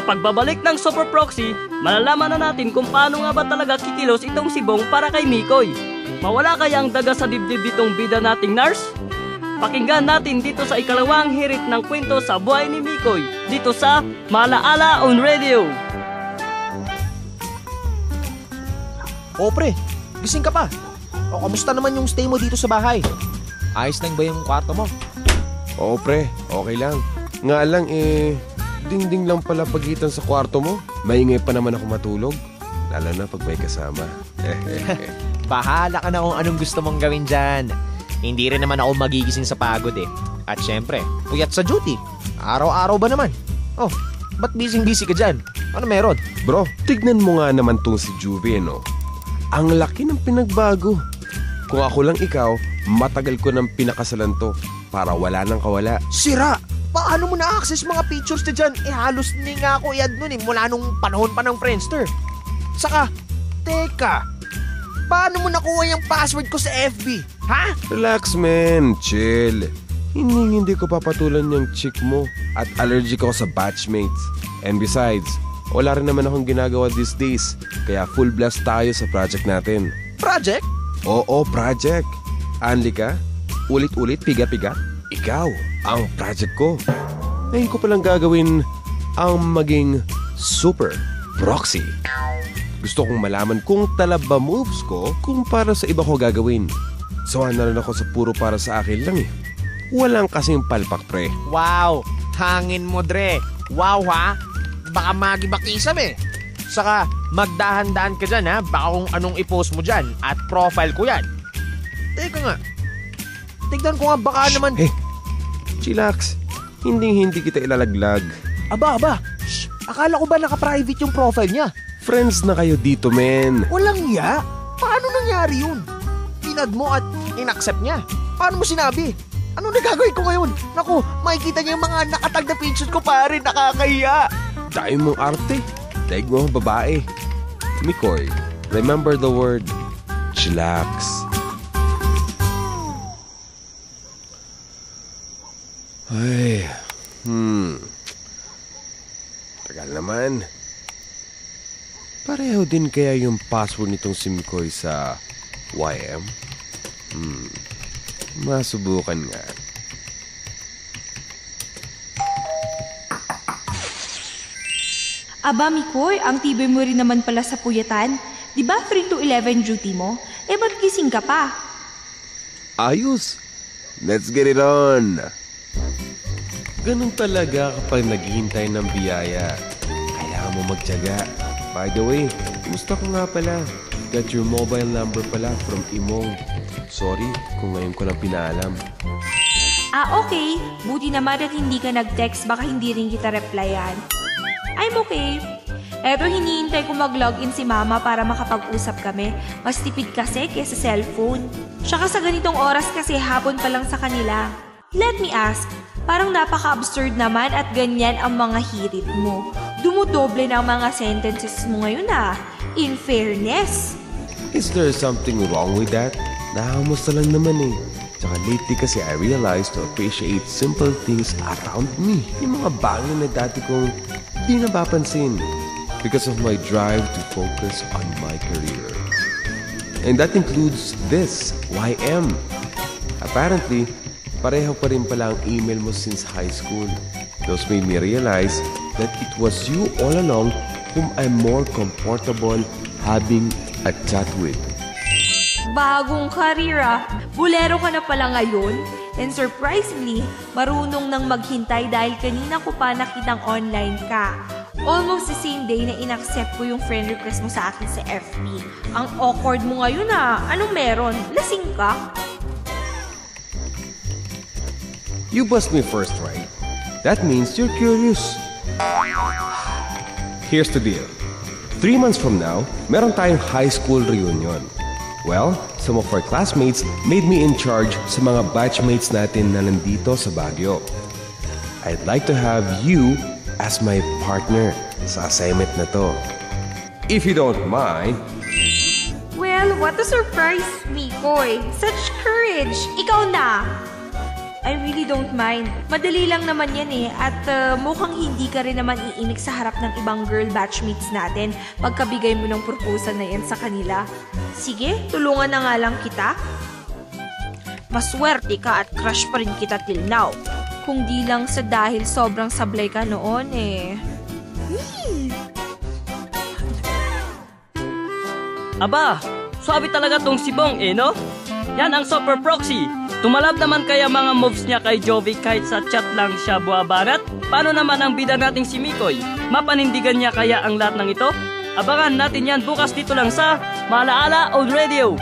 pagbabalik ng Super Proxy, malalaman na natin kung paano nga ba talaga kikilos itong si Bong para kay Mikoy. Mawala kaya ang daga sa dibdib ditong bida nating nurse? Pakinggan natin dito sa ikalawang hirit ng kwento sa buhay ni Mikoy, dito sa Malaala on Radio. O pre, gising ka pa. O kamusta naman yung stay mo dito sa bahay? Ayos lang ba yung kwarto mo? Oo pre, okay lang. Nga lang dingding lang pala pagitan sa kwarto mo. Maingay pa naman ako matulog. Lalo na pag may kasama. Bahala ka na kung anong gusto mong gawin dyan. Hindi rin naman ako magigising sa pagod eh. At syempre, puyat sa duty. Araw-araw ba naman? Oh, ba't busy-busy ka dyan? Ano meron? Bro, tignan mo nga naman tong si Juvie, no? Ang laki ng pinagbago. Kung ako lang ikaw, matagal ko nang pinakasalan to para wala nang kawala. Sira! Paano mo na-access mga pictures na dyan? Halos ni nga ako i-add nun mula nung panahon pa ng Friendster. Saka, teka, paano mo nakuha yung password ko sa FB? Ha? Relax, man. Chill. Hindi ko papatulan yung chick mo at allergic ako sa batchmates. And besides, wala rin naman akong ginagawa these days. Kaya full blast tayo sa project natin. Project? Oo, project. Anli ka? Ulit-ulit, piga-piga? Ikaw, ang project ko. Ngayon ko palang gagawin ang maging Super Proxy. Gusto kong malaman kung talaba moves ko kung para sa iba ko gagawin. Sawa na rin ako sa puro para sa akin lang eh. Walang kasing palpak, pre. Wow! Hangin mo, Dre. Wow, ha? Baka magibakisam eh. Saka, magdahan-dahan ka dyan, ha? Baka kung anong i-post mo dyan at profile ko yan. Teka nga. Tignan ko nga baka naman... Hey, chillax. Hindi kita ilalaglag. Aba. Shh. Akala ko ba naka-private yung profile niya? Friends na kayo dito, men. Walang ya? Paano nangyari yun? Pinad mo at inaccept niya. Paano mo sinabi? Ano nagagawin ko ngayon? Naku, makikita niya yung mga nakatag na pictures ko pare. Nakakahiya. Dahil mong arte. Daig mo babae. Mikoy, remember the word chillax. Ay, tagal naman. Pareho din kaya yung password nitong si Mikoy sa YM? Masubukan nga. Aba, Mikoy, ang tibay mo rin naman pala sa puyatan. Di ba 3 to 11 duty mo? Ba't gising ka pa? Ayos. Let's get it on. Ganun talaga kapag naghihintay ng biyaya. Kailangan mo magtiyaga. By the way, kumusta ko nga pala? Got your mobile number pala from Imong. Sorry kung ngayon ko lang pinaalam. Okay. Buti naman at hindi ka nag-text, baka hindi rin kita replyan. I'm okay. Eto, hinihintay ko mag-login si Mama para makapag-usap kami. Mas tipid kasi kaysa cellphone. Tsaka sa ganitong oras kasi hapon pa lang sa kanila. Let me ask, parang napaka-absurd naman at ganyan ang mga hirit mo. Dumudoble na ang mga sentences mo ngayon In fairness. Is there something wrong with that? Nakamusta lang naman eh. Tsaka lately kasi I realized to appreciate simple things around me. Yung mga bagay na dati kong di napapansin because of my drive to focus on my career. And that includes this, YM. Apparently, pareho pa rin pala ang email mo since high school. Those made me realize that it was you all along whom I'm more comfortable having a chat with. Bagong career Bulero ka na pala ngayon. And surprisingly, marunong nang maghintay dahil kanina ko pa nakitang online ka. Almost the same day na inaccept ko yung friend request mo sa akin sa FB. Ang awkward mo ngayon Anong meron? Lasing ka? You bust me first, right? That means you're curious. Here's the deal. 3 months from now, meron tayong high school reunion. Well, some of our classmates made me in charge sa mga batchmates natin na nandito sa Baguio. I'd like to have you as my partner sa assignment na to. If you don't mind. Well, what a surprise, Mikoy. Such courage. Ikaw na. I really don't mind. Madali lang naman yan eh. At mukhang hindi ka rin naman iimik sa harap ng ibang girl batchmates natin pagkabigay mo ng proposal na yan sa kanila. Sige, tulungan na nga lang kita. Maswerte ka at crush pa rin kita till now. Kung di lang sa dahil sobrang sablay ka noon eh. Aba, sabi talaga tong si Bong no? Yan ang super proxy. Tumalab naman kaya mga moves niya kay Jovi kahit sa chat lang siya buwabanat? Paano naman ang bida nating si Mikoy? Mapanindigan niya kaya ang lahat ng ito? Abangan natin yan bukas dito lang sa Malaala on Radio.